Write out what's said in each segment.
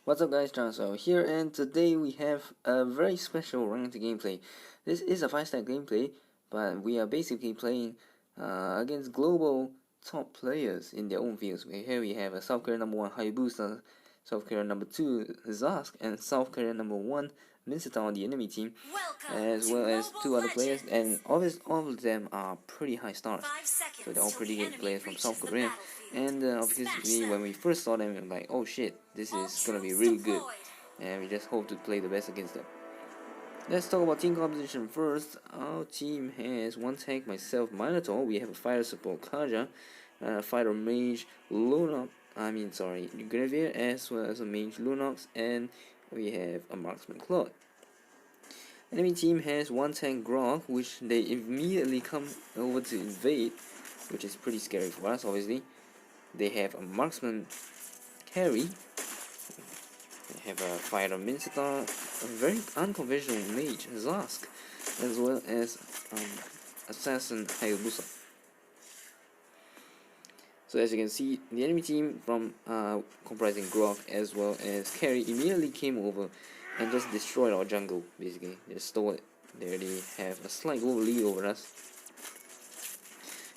What's up guys, Zhask here, and today we have a very special ranked gameplay. This is a 5-star gameplay, but we are basically playing against global top players in their own fields. Here we have a South Korea number 1 Hayabusa, South Korea number 2 Zhask, and South Korea number 1 Minsitthar on the enemy team, as well as 2 other players, and all of them are pretty high stars, so they're all pretty good players from South Korea. And obviously when we first saw them, we were like, oh shit, this is gonna be really good, and we just hope to play the best against them. Let's talk about team composition first. Our team has one tank, myself, Minotaur. We have a fighter support, Kaja, fighter mage, Gravier, as well as a mage, Lunox, and we have a marksman, Claude. Enemy team has one tank, Grog, which they immediately come over to invade, which is pretty scary for us, obviously. They have a marksman carry. They have a fighter Minsitthar, a very unconventional mage Zhask, as well as assassin Hayabusa. So as you can see, the enemy team from comprising Grog as well as carry immediately came over and just destroyed our jungle. Basically, they stole it. They already have a slight lead over us,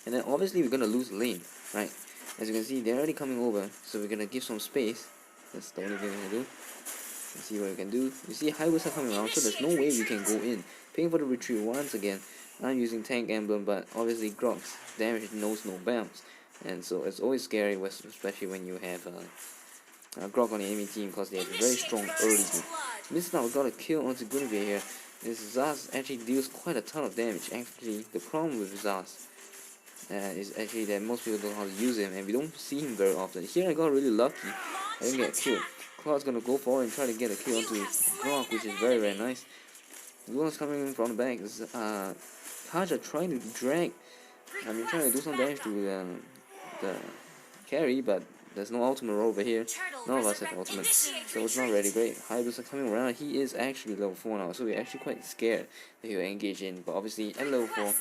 and then obviously we're gonna lose lane, right? As you can see, they're already coming over, so we're gonna give some space. That's the only thing we're gonna do. Let's see what we can do. You see Hayabusa coming around, so there's no way we can go in. Paying for the retreat once again. I'm using tank emblem, but obviously Grog's damage knows no bounds, and so it's always scary, especially when you have Grog on the enemy team, because they have a very strong early team. Minsitthar got a kill onto Guinevere here. This Zhask actually deals quite a ton of damage. Actually, the problem with Zhask is actually that most people don't know how to use him, and we don't see him very often. Here I got really lucky. I didn't get killed. Claude's gonna go forward and try to get a kill onto Grog, which is very, very nice. Luna's coming in from the back. Kaja trying to trying to do some damage to the carry, but there's no ultimate roll over here. None of us have ultimate, so it's not really great. Hayabusa coming around. He is actually level 4 now, so we're actually quite scared that he'll engage in. But obviously at level 4,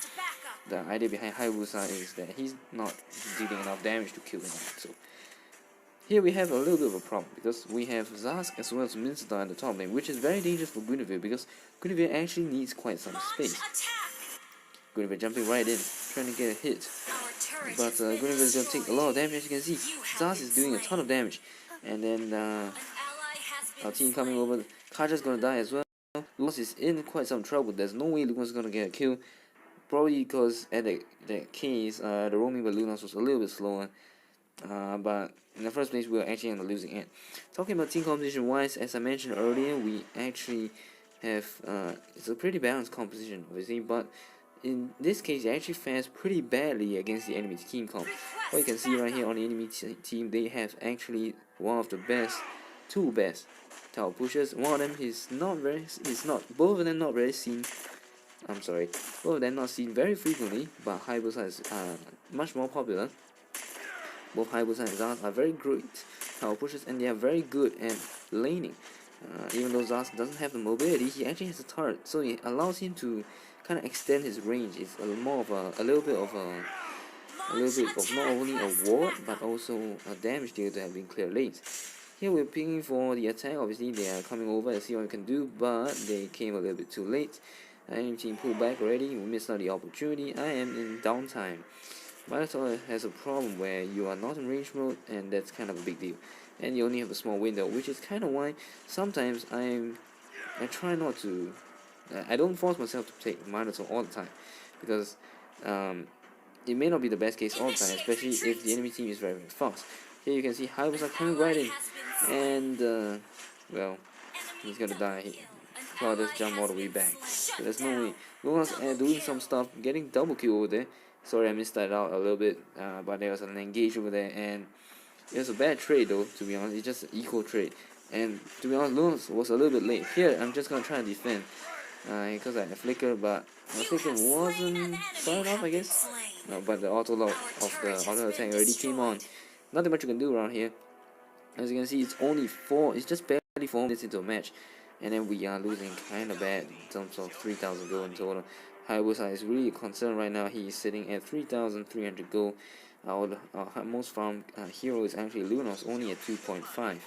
the idea behind Hayabusa is that he's not dealing enough damage to kill him. So here we have a little bit of a problem, because we have Zhask as well as Minsitthar in the top lane, which is very dangerous for Guinevere, because Guinevere actually needs quite some space. Guinevere jumping right in, trying to get a hit. But Guinevere is going to take a lot of damage. As you can see, Zhask is doing a ton of damage. And then our team coming over, Kaja's going to die as well. Lunas is in quite some trouble. There's no way Lunas is going to get a kill. Probably because at that case, the roaming by Lunas was a little bit slower. But in the first place, we were actually on the losing end. Talking about team composition wise, as I mentioned earlier, we actually have it's a pretty balanced composition, obviously, but in this case, it actually fares pretty badly against the enemy team comp. What you can see right here on the enemy team, they have actually one of the two best tower pushers. One of them both of them not very seen. Both of them not seen very frequently, but Hayabusa is much more popular. Both Hayabusa and Zhask are very great tower pushers, and they are very good at laning. Even though Zhask doesn't have the mobility, he actually has a turret, so it allows him to kind of extend his range. It's a little bit of not only a ward but also a damage deal to having clear lanes. Here we're pinging for the attack. Obviously they are coming over to see what we can do, but they came a little bit too late. Enemy team pulled back already. We missed out the opportunity. I am in downtime. Minotaur has a problem where you are not in range mode, and that's kind of a big deal. And you only have a small window, which is kind of why sometimes I try not to. I don't force myself to take Minotaur all the time, because it may not be the best case all the time, especially if the enemy team is very, very fast. Here you can see Hayabusa coming right in, and well, he's gonna die. Claude just jump all the way back, so there's no way. Lunas doing some stuff, getting double kill over there. Sorry, I missed that out a little bit, but there was an engage over there, and it was a bad trade though, to be honest. It's just an equal trade, and to be honest, Lunas was a little bit late. Here, I'm just gonna try and defend, because I had a flicker, but my flicker wasn't far enough, I guess. No, but the auto lock of the auto attack already came on. Nothing much you can do around here. As you can see, it's just barely 4 minutes into a match, and then we are losing kind of bad in terms of 3,000 gold in total. Hayabusa is really concerned right now. He is sitting at 3,300 gold. Our most farmed hero is actually Lunos, only at 2.5.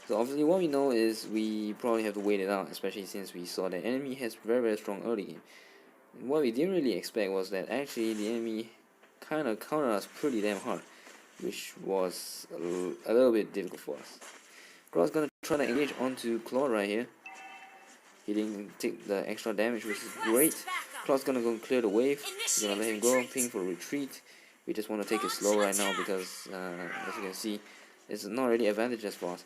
So obviously what we know is we probably have to wait it out, especially since we saw that enemy has very strong early game. And what we didn't really expect was that actually the enemy kind of countered us pretty damn hard, which was a little bit difficult for us. Claw's gonna try to engage onto Claw right here. He didn't take the extra damage, which is great. Claw's gonna go clear the wave. We're gonna let him go, ping for retreat. We just want to take it slow right now because, as you can see, it's not really advantageous for us.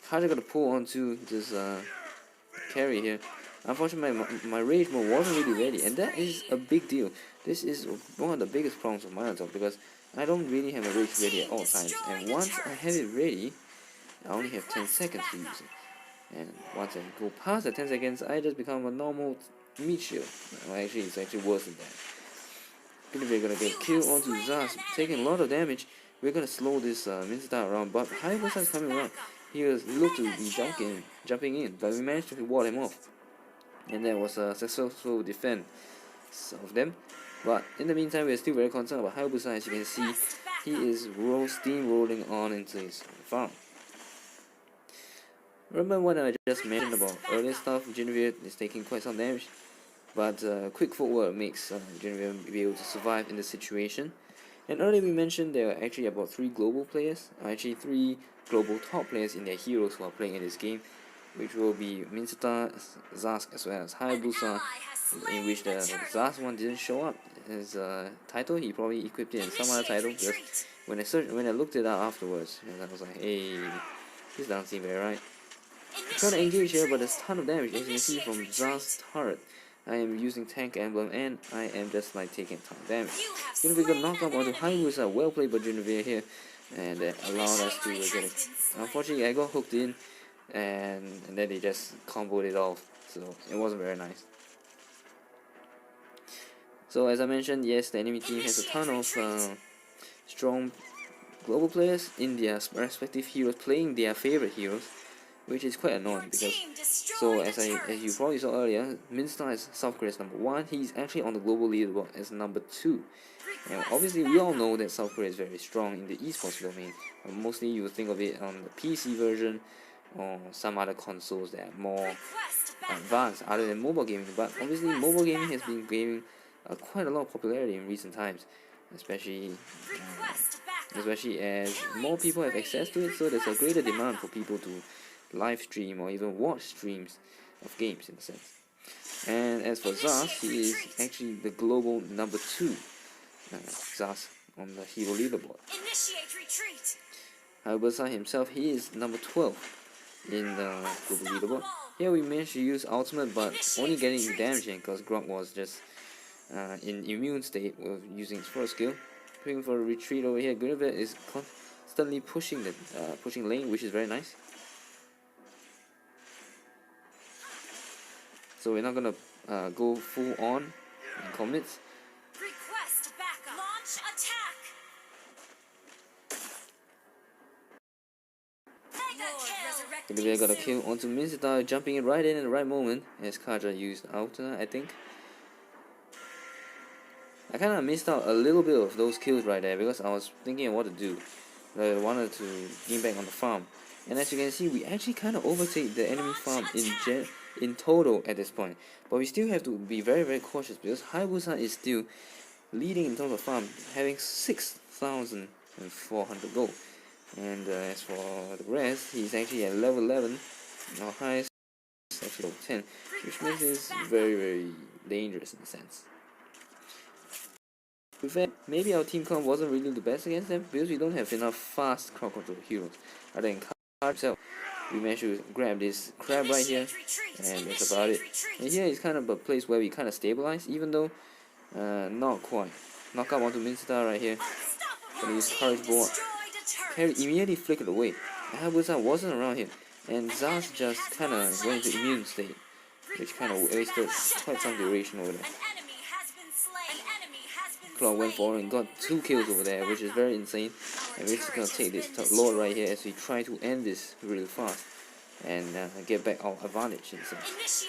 Kaja gonna pull onto this carry here. Unfortunately, my rage mode wasn't really ready, and that is a big deal. This is one of the biggest problems of Minotaur because I don't really have a rage ready at all times, and once I have it ready, I only have 10 seconds to use it. And once I go past the 10 seconds, I just become a normal meat shield. Well, actually, it's actually worse than that. We're gonna get killed onto Zhask, taking a lot of damage. We're gonna slow this Minsitthar around, but Hayabusa is coming around. He looked to be jumping in, but we managed to ward him off. And that was a successful defense of them. But in the meantime, we are still very concerned about Hayabusa. As you can see, he is steamrolling on into his farm. Remember what I just mentioned about earlier stuff? Genevieve is taking quite some damage, but quick footwork makes Genevieve be able to survive in the situation. And earlier we mentioned there are actually about 3 global players, actually 3 global top players in their heroes who are playing in this game, which will be Minsitthar, Zhask, as well as Hayabusa, in which the Zhask one didn't show up as a title. He probably equipped it in some other title, because when I looked it up afterwards, I was like, hey, this doesn't seem very right. I'm trying to engage here, but there's a ton of damage, as you can see from Zhask's turret. I am using tank emblem and I am just like taking a ton of damage. Genevieve got knocked up onto Hayabusa. Well played by Genevieve here, and that allowed us to get it. Unfortunately, I got hooked in, and then they just comboed it off, so it wasn't very nice. So as I mentioned, yes, the enemy team has a ton of strong global players in their respective heroes playing their favorite heroes, which is quite annoying because, so as you probably saw earlier, Minsitthar is South Korea's #1. He's actually on the global leaderboard as #2. And obviously we all know that South Korea is very strong in the esports domain. Mostly you would think of it on the PC version or some other consoles that are more advanced other than mobile gaming. But obviously mobile gaming has been gaining quite a lot of popularity in recent times, especially as more people have access to it, so there's a greater demand for people to live stream or even watch streams of games in a sense. And as for Zhask, he is actually the global #2 Zhask on the hero leaderboard. Hayabusa himself, he is #12 in the global leaderboard. Here we managed to use ultimate, but only getting damage in because Grog was just in immune state with using his first skill. Looking for a retreat over here. Guinevere is constantly pushing the pushing lane, which is very nice. So we're not gonna go full on and commit. Request backup. Launch attack. Guinevere got a kill onto Minsitthar, jumping in right in at the right moment as Kaja used Athena, I think. I kind of missed out a little bit of those kills right there because I was thinking of what to do. I wanted to gain back on the farm, and as you can see, we actually kind of overtake the enemy farm in total at this point. But we still have to be very cautious because Hayabusa is still leading in terms of farm, having 6,400 gold. And as for the rest, he's actually at level 11. Our highest is actually level 10, which makes this very dangerous in a sense. In fact, maybe our team comp wasn't really the best against them because we don't have enough fast crowd control heroes. Other than Card himself, we managed to grab this crab right here, and that's about it. And here is kind of a place where we kind of stabilize, even though not quite. Knock up onto Minsitthar right here. Gonna use Courage Board. Carry immediately flickered away. Hayabusa wasn't around here, and Zhask just kind of went into immune state, which kind of wasted quite some duration over there. Claw went forward and got 2 kills over there, which is very insane. And we're just gonna take this Lord right here as we try to end this really fast and get back our advantage in a sense.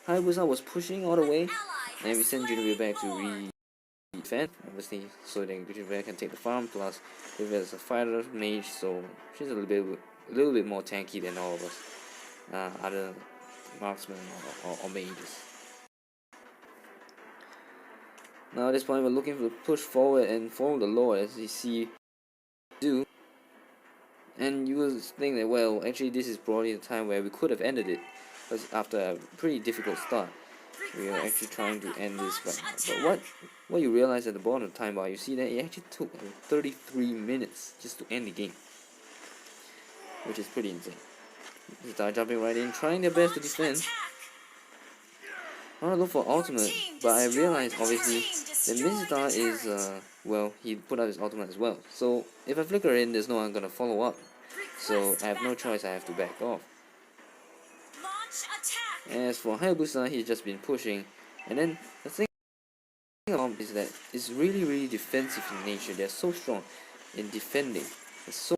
Hayabusa was pushing all the way, and we sent Genevieve back to defend, obviously, so that Genevieve can take the farm. Plus, Genevieve is a fighter mage, so she's a little bit a little bit more tanky than all of us, other marksmen or mages. Now at this point we're looking to push forward and follow the lore as you see do, and you will think that, well, actually this is probably the time where we could have ended it, because after a pretty difficult start we are actually trying to end this right now. But what you realize at the bottom of the time bar, you see that it actually took 33 minutes just to end the game, which is pretty insane. They start jumping right in, trying their best to defend. I want to look for ultimate, but I realized obviously that Minsitthar is, well, he put out his ultimate as well. So if I flicker in, there's no one gonna follow up. So I have no choice, I have to back off. As for Hayabusa, he's just been pushing. And then the thing about is that it's really defensive in nature. They're so strong in defending. There's so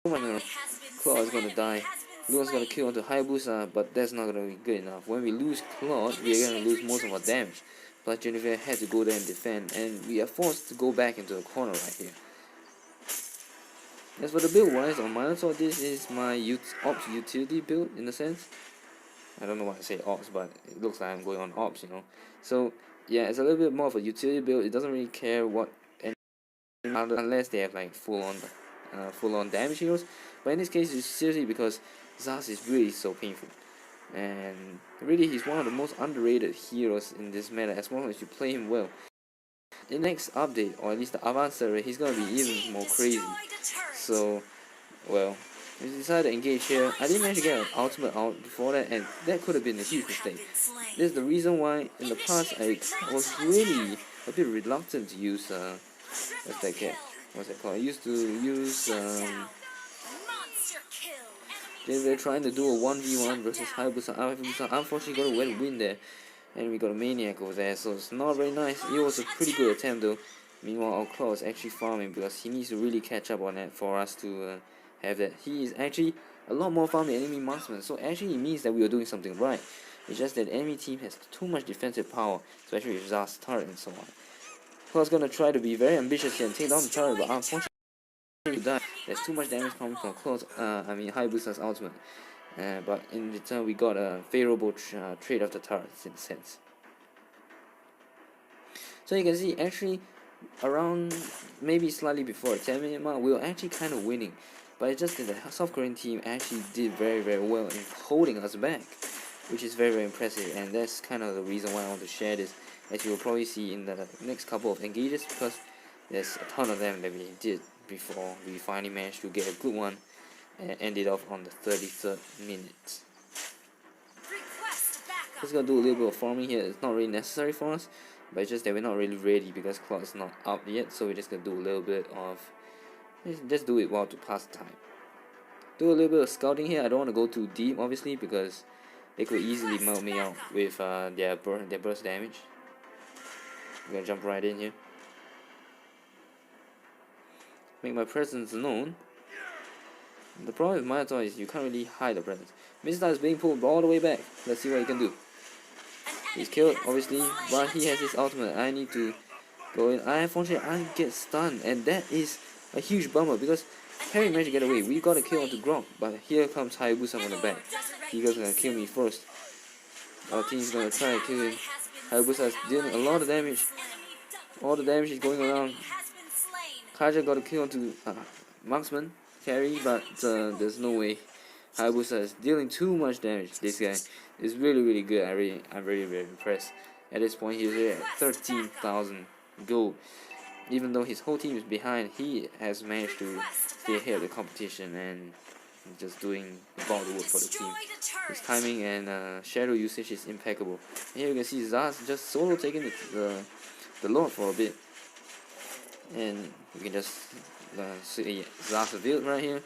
much. Claw is gonna die. Luan's gonna kill onto Hayabusa, but that's not gonna be good enough. When we lose Claude, we are gonna lose most of our damage. Plus Jennifer had to go there and defend, and we are forced to go back into the corner right here. As for the build wise on Minotaur, this is my ops utility build in a sense. I don't know why I say ops, but it looks like I'm going on ops, you know. So yeah, it's a little bit more of a utility build. It doesn't really care what, unless they have like full on damage heroes. But in this case, it's seriously because Zhask is really so painful, and really he's one of the most underrated heroes in this meta as long as you play him well. In the next update, or at least the advanced server, he's gonna be even more crazy. So, well, we decided to engage here. I didn't manage to get an ultimate out before that, and that could have been a huge mistake. This is the reason why in the past I was really a bit reluctant to use what's that called? I used to use they're trying to do a 1v1 versus Hayabusa. Hayabusa unfortunately got a wet win there, and we got a maniac over there, so it's not very nice. It was a pretty good attempt though. Meanwhile, our Claw is actually farming because he needs to really catch up on that for us to have that. He is actually a lot more farm than enemy marksman, so actually it means that we are doing something right. It's just that the enemy team has too much defensive power, especially with Zhask's turret and so on. Claw's gonna try to be very ambitious here and take down the turret, but unfortunately there's too much damage coming from Hayabusa's ultimate. But in return we got a favorable trade of the turrets in a sense. So you can see actually around maybe slightly before 10-minute mark we were actually kind of winning, but it's just that the South Korean team actually did very well in holding us back, which is very impressive, and that's kind of the reason why I want to share this, as you will probably see in the next couple of engages, because there's a ton of them that we did before we finally managed to get a good one and ended off on the 33rd minute. Just gonna do a little bit of farming here. It's not really necessary for us, but it's just that we're not really ready because Claw is not up yet, so we're just gonna do a little bit of just do it while to pass the time. Do a little bit of scouting here. I don't want to go too deep obviously because they could easily melt me out with their burst damage. I'm gonna jump right in here. Make my presence known. The problem with Minotaur is you can't really hide the presence. Minsitthar is being pulled all the way back. Let's see what he can do. He's killed, obviously, but he has his ultimate. I need to go in. Unfortunately, I get stunned, and that is a huge bummer because Harry managed to get away. We got a kill onto Grok, but here comes Hayabusa from the back. He's gonna kill me first. Our team's gonna try to kill him. Hayabusa is dealing a lot of damage. All the damage is going around. Kaja got a kill onto Marksman carry, but there's no way. Hayabusa is dealing too much damage. This guy is really good. I'm very impressed. At this point, he's at 13,000 gold. Even though his whole team is behind, he has managed to stay ahead of the competition and just doing all the work for the team. His timing and shadow usage is impeccable. And here you can see Zhask just solo taking the Lord for a bit. And we can just see Zhask's build right here.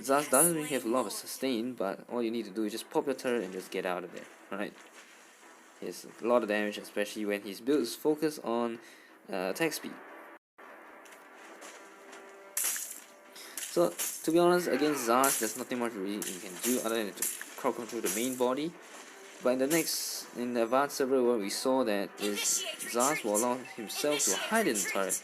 Zhask doesn't really have a lot of sustain, but all you need to do is just pop your turret and just get out of there, right? He has a lot of damage, especially when his build is focused on attack speed. So, to be honest, against Zhask, there's nothing much really you can do other than to crowd control the main body. But in the advanced server, what we saw that is Zhask will allow himself to hide in the turret,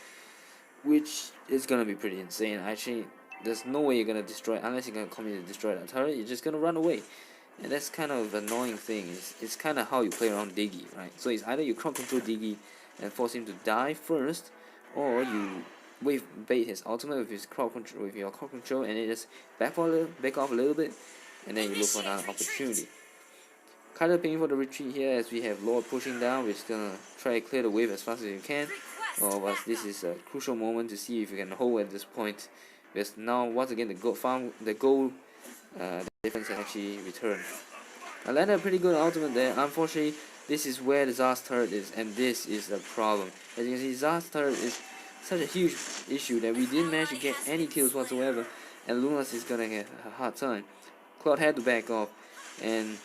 which is gonna be pretty insane. Actually, there's no way you're gonna destroy unless you're gonna come in to destroy that turret. You're just gonna run away, and that's kind of an annoying thing. It's kind of how you play around Diggy, right? So it's either you crowd control Diggy and force him to die first, or you wave bait his ultimate with his crowd control, with your crowd control, and it just back off a little bit, and then you look for another opportunity. Kind of paying for the retreat here as we have Lord pushing down. We're just gonna try to clear the wave as fast as you can. But this is a crucial moment to see if you can hold at this point, because now once again the goal difference has actually returned. I landed a pretty good ultimate there. Unfortunately, this is where the Zhask turret is, and this is the problem. As you can see, Zhask turret is such a huge issue that we didn't manage to get any kills whatsoever, and Lunas is gonna get a hard time. Cloud had to back off, and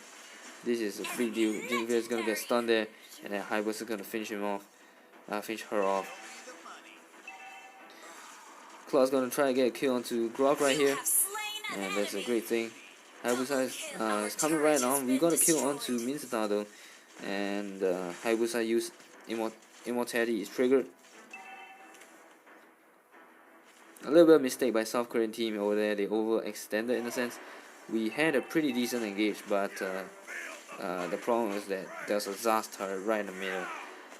this is a big deal. Jinvia is gonna get stunned there, and then Hayabusa is gonna finish him off, finish her off. Cloud's gonna try to get a kill onto Grok right here, and that's a great thing. Hayabusa is coming right on. We got a kill onto Minsitthar though, and Hayabusa used Immortality is triggered. A little bit of mistake by South Korean team over there. They overextended in a sense. We had a pretty decent engage, but the problem is that there's a Zhask turret right in the middle,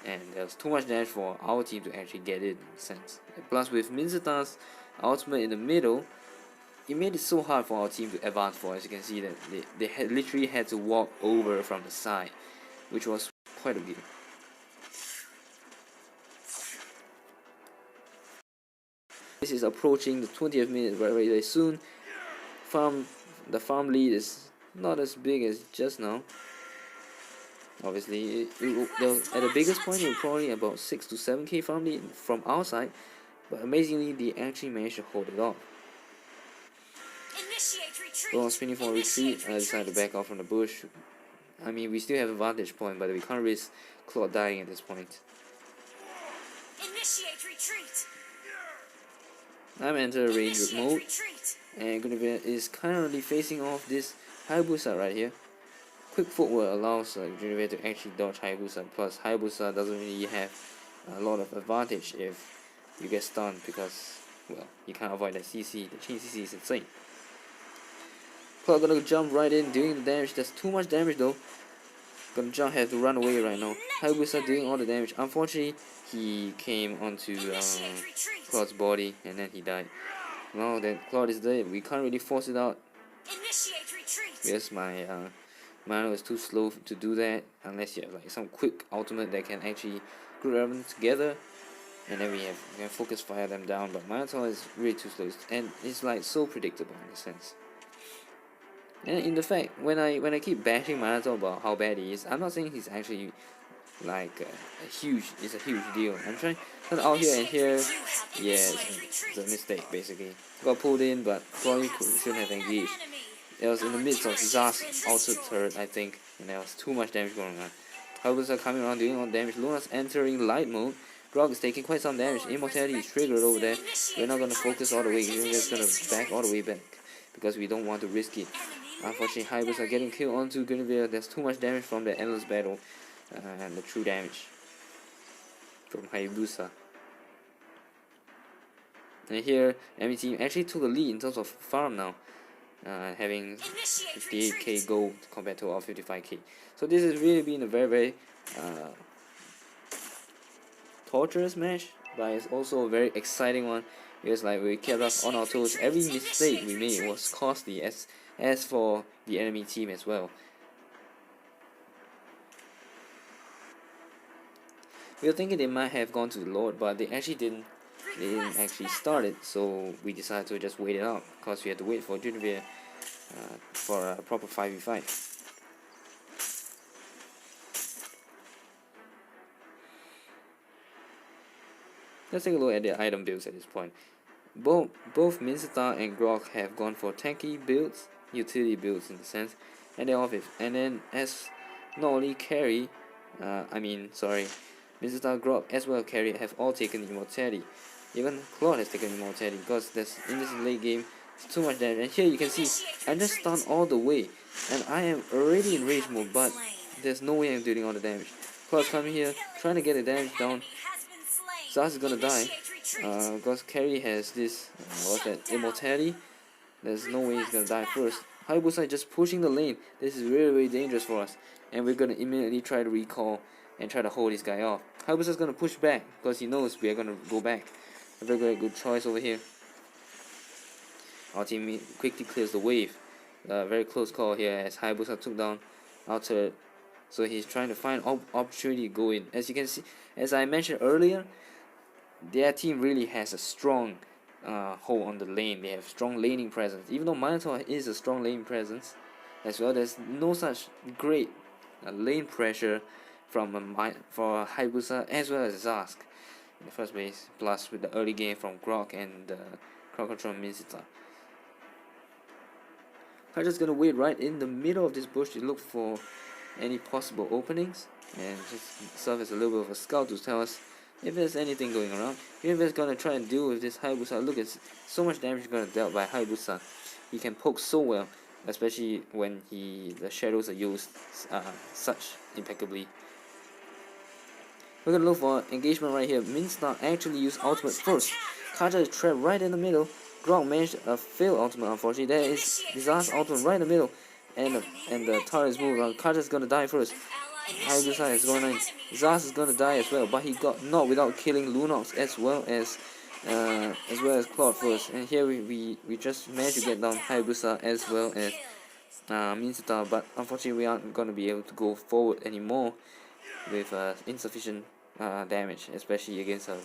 and there's too much damage for our team to actually get it in a sense. Plus, with Minsittar's ultimate in the middle, it made it so hard for our team to advance for. As you can see, that they had literally had to walk over from the side, which was quite a deal. This is approaching the 20th minute very, very soon. The farm lead is not as big as just now. Obviously, at the biggest point, it was probably about 6 to 7k farm lead from our side, but amazingly, they actually managed to hold it off. Go on spinning for a retreat. I decided to back off from the bush. I mean, we still have a vantage point, but we can't risk Claude dying at this point. Initiate retreat. I'm entering range mode, and Guinevere is currently facing off this Hayabusa right here. Quick footwork allows Guinevere to actually dodge Hayabusa, plus Hayabusa doesn't really have a lot of advantage if you get stunned, because, well, you can't avoid that CC. The chain CC is insane. Cloud gonna jump right in, doing the damage. That's too much damage though. Gonna jump, have to run away right now. Hayabusa doing all the damage. Unfortunately, he came onto Cloud's body and then he died. Now that Cloud is dead, we can't really force it out. Yes, my mana is too slow to do that unless you have like some quick ultimate that can actually group everything together, and then we can focus fire them down. But Minotaur is really too slow, and it's like so predictable in a sense. And in the fact, when I keep bashing Minotaur about how bad he is, I'm not saying he's actually like a huge deal. I'm trying out here and here. Yeah, it's a mistake basically. Got pulled in, but probably shouldn't have engaged. It was in the midst of Zhask's ultra turret, I think, and there was too much damage going on. Hayabusa coming around doing all damage. Luna's entering light mode. Grog is taking quite some damage. Immortality is triggered over there. We're not gonna focus all the way. We're just gonna back all the way back because we don't want to risk it. Unfortunately, Hayabusa getting killed onto Guinevere. There's too much damage from the endless battle, and the true damage from Hayabusa. And here, enemy team actually took the lead in terms of farm now, having 58k gold compared to our 55k. So this has really been a very, very torturous match, but it's also a very exciting one because like we kept us on our toes. Every mistake we made was costly, as for the enemy team as well. We were thinking they might have gone to the Lord, but they actually didn't. They didn't actually start it, so we decided to just wait it out because we had to wait for Guinevere for a proper 5v5. Let's take a look at the item builds at this point. Both Minsitthar and Grok have gone for tanky builds, utility builds in the sense, and they're off it. And then as not only carry, Minsitthar, Grok as well as carry have all taken Immortality. Even Claude has taken Immortality because in this late game, it's too much damage. And here you can see, I'm just stunned all the way, and I am already in rage mode, but there's no way I'm doing all the damage. Claude's coming here, trying to get the damage down. Zhask is gonna die because carry has this what's that, Immortality. There's no way he's gonna die first. Hayabusa is just pushing the lane. This is really dangerous for us, and we're gonna immediately try to recall and try to hold this guy off. Hayabusa is gonna push back because he knows we are gonna go back. A very good choice over here. Our team quickly clears the wave. Very close call here as Hayabusa took down our turret. So he's trying to find opportunity to go in. As you can see, as I mentioned earlier, their team really has a strong hold on the lane. They have strong laning presence. Even though Minotaur is a strong lane presence as well, there's no such great lane pressure from for Hayabusa as well as Zhask in the first place. Plus with the early game from Grok and crowd control Minsitthar. I'm just gonna wait right in the middle of this bush to look for any possible openings and just serve as a little bit of a scout to tell us if there's anything going around. If it's gonna try and deal with this Hayabusa, look at so much damage gonna dealt by Hayabusa. He can poke so well, especially when the shadows are used such impeccably. We're gonna look for engagement right here. Minsitthar actually used ultimate first. Kaja is trapped right in the middle. Grok managed a failed ultimate, unfortunately. There is disaster ultimate right in the middle. And the turret is moving around. Kaja is gonna die first. Hayabusa is going in. Zhask is gonna die as well, but he got knocked without killing Lunox as well as Claude first. And here we just managed to get down Hayabusa as well as Minsitthar, but unfortunately we aren't gonna be able to go forward anymore with insufficient damage, especially against a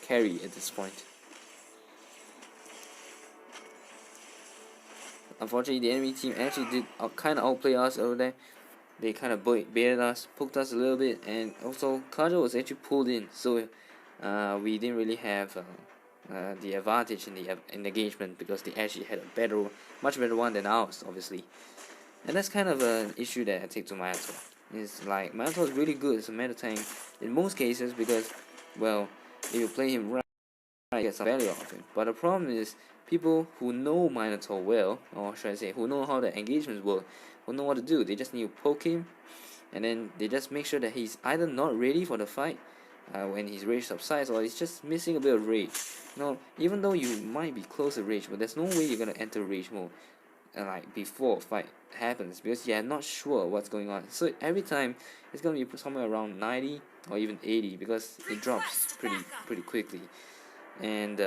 carry at this point. Unfortunately, the enemy team actually did kind of outplay us over there. They kind of baited us, poked us a little bit, and also Kaja was actually pulled in, so we didn't really have the advantage in the engagement because they actually had a much better one than ours, obviously. And that's kind of an issue that I take to Minotaur. It's like Minotaur is really good as a meta tank in most cases because, well, if you play him right, you get some value out of him. But the problem is people who know Minotaur well, or should I say, who know how the engagements work, who know what to do. They just need to poke him, and then they just make sure that he's either not ready for the fight when his rage subsides, or he's just missing a bit of rage. Even though you might be close to rage, but there's no way you're gonna enter rage mode like before fight happens because you're not sure what's going on. So every time it's gonna be somewhere around 90 or even 80 because it drops pretty quickly. And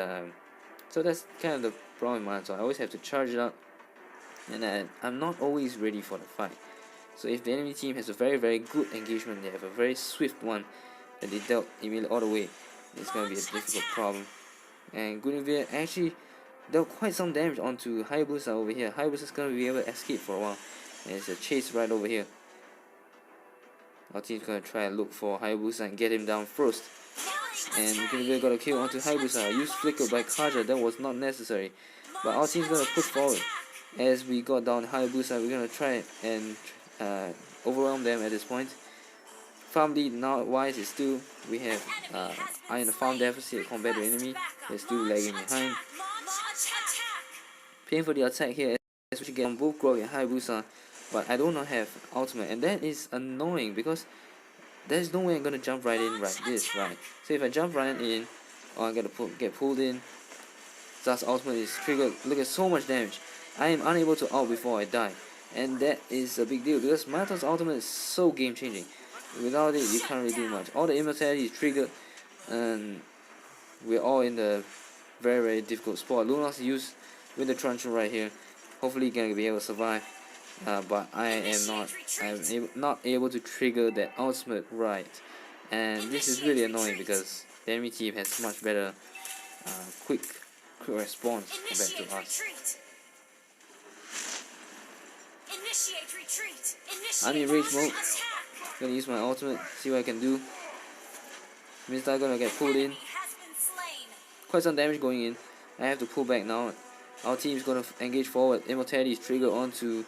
so that's kind of the problem with Minotaur. I always have to charge it up, and I'm not always ready for the fight. So if the enemy team has a very good engagement, they have a very swift one that they dealt immediately all the way, it's going to be a difficult problem. And Guinevere actually dealt quite some damage onto Hayabusa over here. Hayabusa's going to be able to escape for a while, and it's a chase right over here. Our team's going to try and look for Hayabusa and get him down first. And Guinevere got a kill onto Hayabusa. Used flicker by Kaja, that was not necessary. But our team's going to push forward. As we got down Hayabusa, we're going to try and overwhelm them at this point. Farm lead now wise is still, we have are in a farm deficit compared to enemy. They're still lagging behind. Paying for the attack here as we get on both Grok and Hayabusa, but I do not have ultimate, and that is annoying because there's no way I'm gonna jump right in right this, right? So if I jump right in, or I'm gonna get pulled in, Zhask's ultimate is triggered. Look at so much damage. I am unable to ult before I die, and that is a big deal because Minotaur's ultimate is so game changing. Without it, you can't really do much. All the immortality is triggered, and we're all in the very difficult spot. Lunox used with the truncheon right here. Hopefully, gonna be able to survive. But I am not able to trigger that ultimate right, and this is really annoying because the enemy team has much better quick response compared to us. I'm in rage mode. Gonna use my ultimate, see what I can do. Minsitthar gonna get pulled in. Quite some damage going in. I have to pull back now. Our team is gonna engage forward. Immortality is triggered onto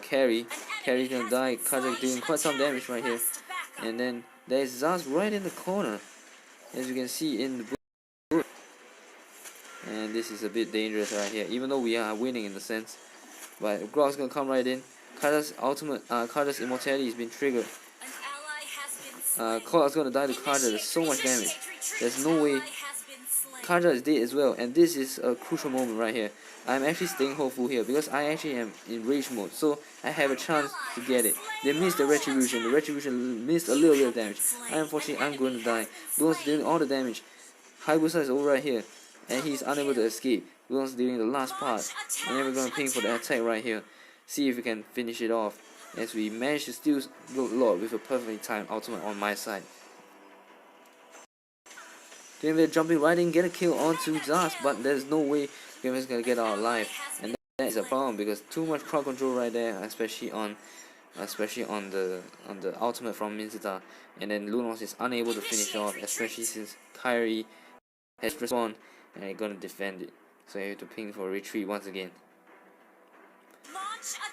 Carry. Carry's gonna die. Kaja doing quite some damage right here. And then there's Zhask right in the corner, as you can see in the book. And this is a bit dangerous right here, even though we are winning in the sense. But Grok's gonna come right in. Kaja's ultimate, Kaja's immortality has been triggered. Cloud is gonna die to Kaja. There's so much damage. There's no way. Ally has been slain. Kaja is dead as well, and this is a crucial moment right here. I'm actually staying hopeful here because I actually am in rage mode, so I have a chance to get it. They missed the retribution. The retribution missed a little bit of damage. Unfortunately, I'm going to die. Bulwark's dealing all the damage. Hayabusa is over right here, and he's unable to escape. Bulwark's dealing the last part, and then we're gonna ping for the attack right here. See if we can finish it off, as we manage to steal Lord with a perfectly timed ultimate on my side. Then we're jumping right in, get a kill onto Zhask, but there's no way Cuirass is gonna get out alive, and that is a problem because too much crowd control right there, especially on the ultimate from Minsitthar, and then Lunos is unable to finish off, especially since Kyrie has respawned and they're gonna defend it. So you have to ping for retreat once again.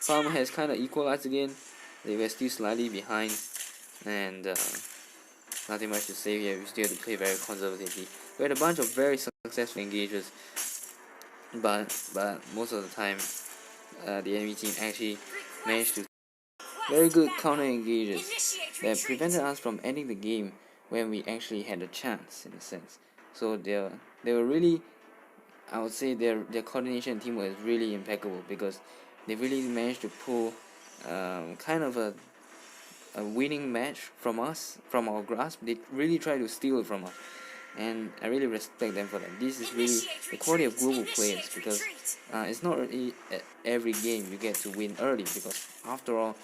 Farm has kind of equalized again. They were still slightly behind, and nothing much to say here. We still have to play very conservatively. We had a bunch of very successful engages, but most of the time, the enemy team actually managed to very good counter engages that prevented us from ending the game when we actually had a chance, in a sense. So they were really, I would say their coordination and teamwork is really impeccable because they really managed to pull kind of a winning match from us, from our grasp. They really try to steal it from us, and I really respect them for that. This is really the quality of global players, because it's not really every game you get to win early, because after all,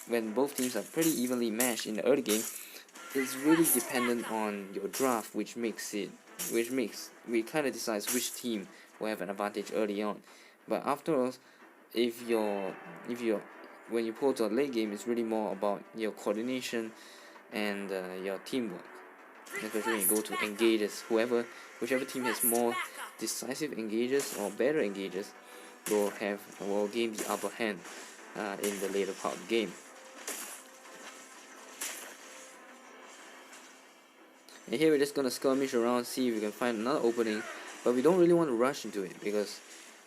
when both teams are pretty evenly matched in the early game, it's really dependent on your draft, which kind of decides which team will have an advantage early on. But after all, if you're when you pull to a late game, it's really more about your coordination and your teamwork. Especially when you go to engages, whichever team has more decisive engages or better engages will gain the upper hand in the later part of the game. And here we're just gonna skirmish around, see if we can find another opening, but we don't really want to rush into it because,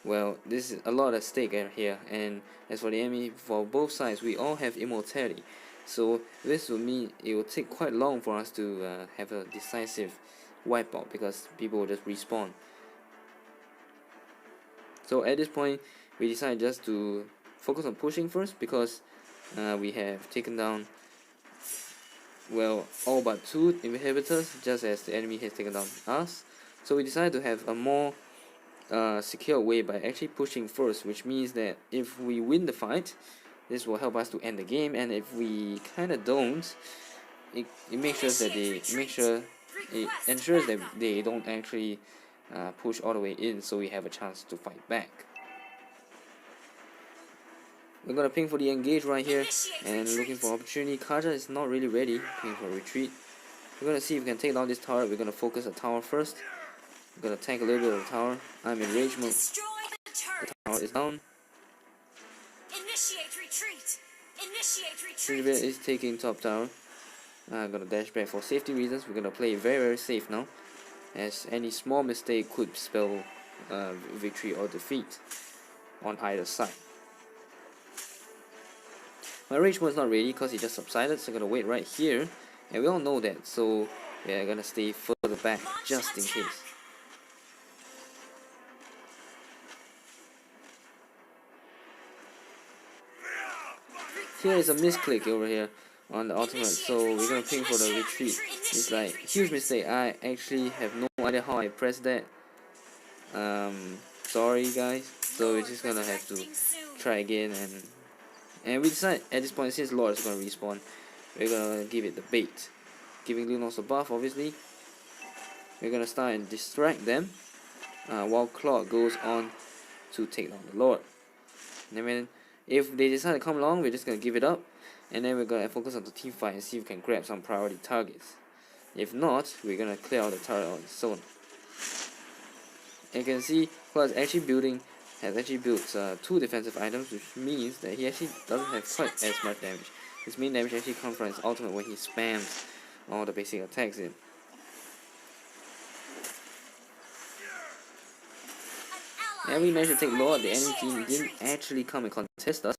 well, this is a lot at stake here. And as for the enemy, for both sides, we all have Immortality, so this will mean it will take quite long for us to have a decisive wipeout, because people will just respawn. So at this point, we decided just to focus on pushing first, because we have taken down, well, all but 2 inhibitors, just as the enemy has taken down us. So we decided to have a more secure way by actually pushing first, which means that if we win the fight, this will help us to end the game, and if we kind of don't, it ensures that they don't actually push all the way in, so we have a chance to fight back. We're gonna ping for the engage right here and looking for opportunity. Kaja is not really ready. Ping for retreat. We're gonna see if we can take down this tower. We're gonna focus the tower first. We're gonna tank a little bit of the tower. I'm in rage mode. The tower is down. Initiate retreat. Ginger is taking top tower. I'm gonna dash back for safety reasons. We're gonna play very safe now, as any small mistake could spell victory or defeat on either side. My rage mode is not ready because he just subsided, so I'm gonna wait right here, and we all know that, so we're gonna stay further back just in case. Here is a misclick over here on the ultimate, so we're gonna ping for the retreat. It's like huge mistake. I actually have no idea how I pressed that. Sorry guys. So we're just gonna have to try again, and we decide at this point, since Lord is gonna respawn, we're gonna give it the bait, giving Lunos a buff. Obviously, we're gonna start and distract them while Claude goes on to take down the Lord. And then if they decide to come along, we're just gonna give it up, and then we're gonna focus on the team fight and see if we can grab some priority targets. If not, we're gonna clear out the turret on its own. And you can see Claude has actually built 2 defensive items, which means that he actually doesn't have quite as much damage. His main damage actually comes from his ultimate when he spams all the basic attacks in. And we managed to take Lord. The enemy team didn't actually come and contest us,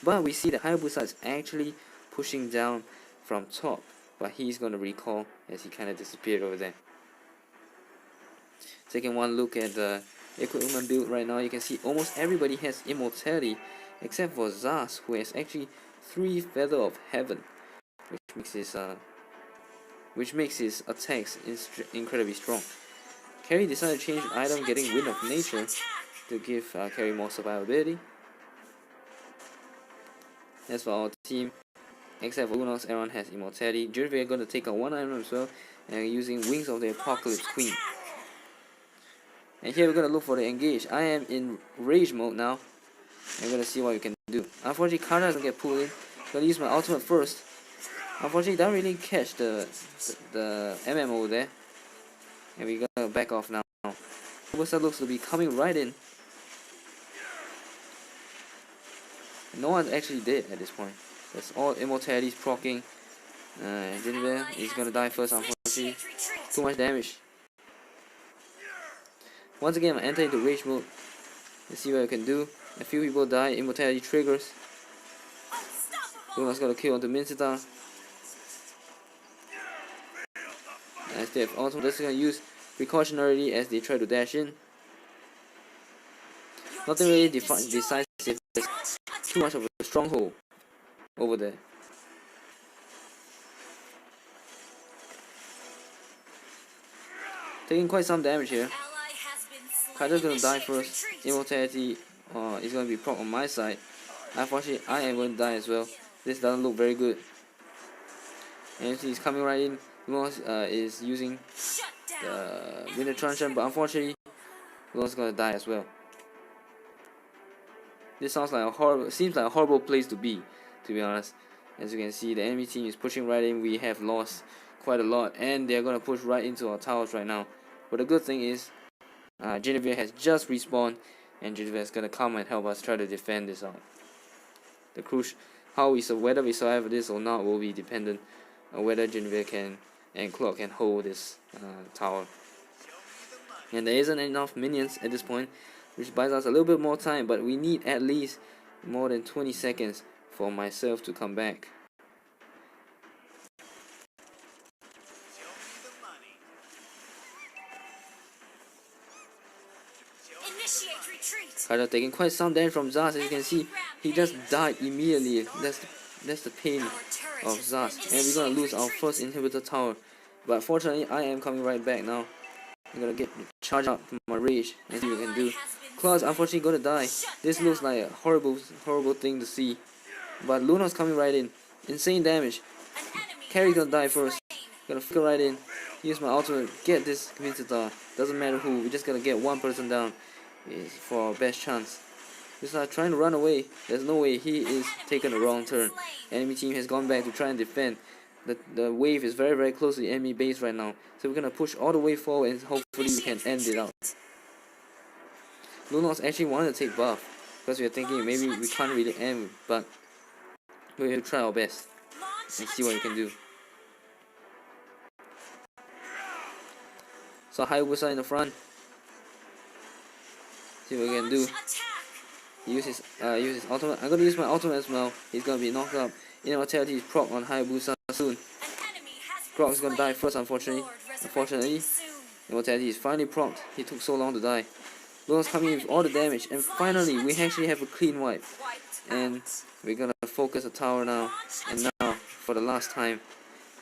but we see that Hayabusa is actually pushing down from top. but he's gonna recall as he kind of disappeared over there. Taking one look at the equipment build right now, you can see almost everybody has Immortality except for Zhask, who has actually 3 Feather of Heaven, which makes his attacks incredibly strong. Carry decided to change the item, getting Wind of Nature to give Carry more survivability. As for our team, except for Lunos, everyone has Immortality. Genevieve are going to take out one item as well, and using Wings of the Apocalypse Queen. And here we're going to look for the engage. I am in Rage mode now. I'm going to see what we can do. Unfortunately, Cuirass doesn't get pulled in. I'm going to use my ultimate first. Unfortunately, don't really catch the MMO there. And we're going to back off now. Hayabusa looks to be coming right in. No one actually dead at this point. That's all Immortality's proccing. Genevieve is gonna die first, unfortunately. Too much damage. Once again, I enter into Rage mode. Let's see what I can do. A few people die. Immortality triggers. Luna's gonna kill onto Minsitthar. As they have ultimate, just gonna use precautionarily as they try to dash in. Nothing really decisive. There's too much of a stronghold over there. Taking quite some damage here. Kaiser's gonna die first. Immortality is gonna be proc on my side. Unfortunately, I am going to die as well. This doesn't look very good. And he's coming right in. Lunos is using the Winter Truncheon, but unfortunately, Lunos gonna die as well. This seems like a horrible place to be honest. As you can see, the enemy team is pushing right in. We have lost quite a lot, and they're gonna push right into our towers right now. But the good thing is, Genevieve has just respawned, and Genevieve is gonna come and help us try to defend this out. The whether we survive this or not will be dependent on whether Genevieve and Clock can hold this tower. And there isn't enough minions at this point, which buys us a little bit more time, but we need at least more than 20 seconds for myself to come back. Kaiser taking quite some damage from Zhask. As you can see, he just died immediately. That's the pain of Zhask. And we're gonna lose our first inhibitor tower. But fortunately, I am coming right back now. I'm gonna get charged up from my rage and see what we can do. Claw's unfortunately gonna die. This looks like a horrible thing to see. But Luna's coming right in. Insane damage. Carry's gonna die first. Gonna flicker right in. Use my ultimate. Get this Minsitthar. Doesn't matter who. We're just gonna get one person down. It's for our best chance. He's trying to run away. There's no way. He is taking a wrong turn. Enemy team has gone back to try and defend. The wave is very, very close to the enemy base right now. So we're gonna push all the way forward and hopefully we can end it out. Lunos actually wanted to take buff because we are thinking maybe we can't really end, but we will try our best and see what we can do. So Hayabusa in the front. See what we can do. Use his ultimate. I'm gonna use my ultimate as well. He's gonna be knocked up. Immortality is proc on Hayabusa soon. Proc is gonna die first, unfortunately. Immortality is finally procced. He took so long to die. Luna's coming in with all the damage, and finally we actually have a clean wipe. And we're gonna focus the tower now. And now, for the last time,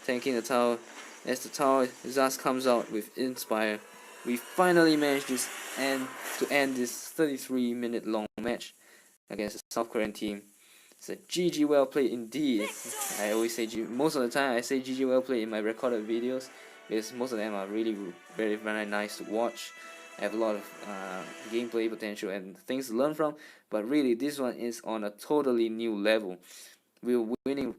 tanking the tower. As the tower Zhask comes out with Inspire, we finally managed to end this 33-minute long match against the South Korean team. It's a GG well played indeed. I always say most of the time I say GG well played in my recorded videos because most of them are really very, very nice to watch. I have a lot of gameplay potential and things to learn from, but really this one is on a totally new level. We were winning.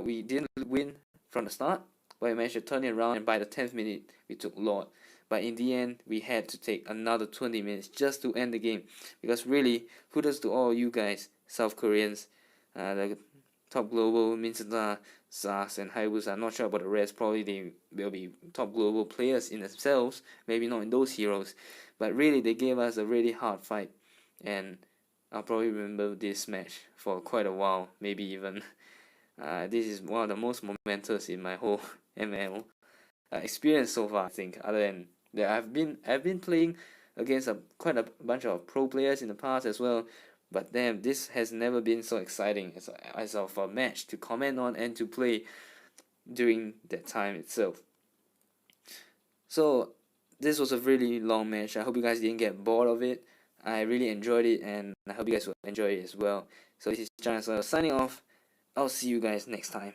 We didn't win from the start, but we managed to turn it around, and by the 10th minute we took Lord. But in the end, we had to take another 20 minutes just to end the game. Because really, kudos to all you guys, South Koreans, the top global, Minsitthar, Zhask, and Hayabusa. I'm not sure about the rest. Probably they will be top global players in themselves. Maybe not in those heroes. But really, they gave us a really hard fight. And I'll probably remember this match for quite a while. Maybe even This is one of the most momentous in my whole MMO experience so far. I think, other than that, I've been playing against quite a bunch of pro players in the past as well. But damn, this has never been so exciting as of a match to comment on and to play during that time itself. So this was a really long match. I hope you guys didn't get bored of it. I really enjoyed it, and I hope you guys will enjoy it as well. So this is Jonathan signing off. I'll see you guys next time.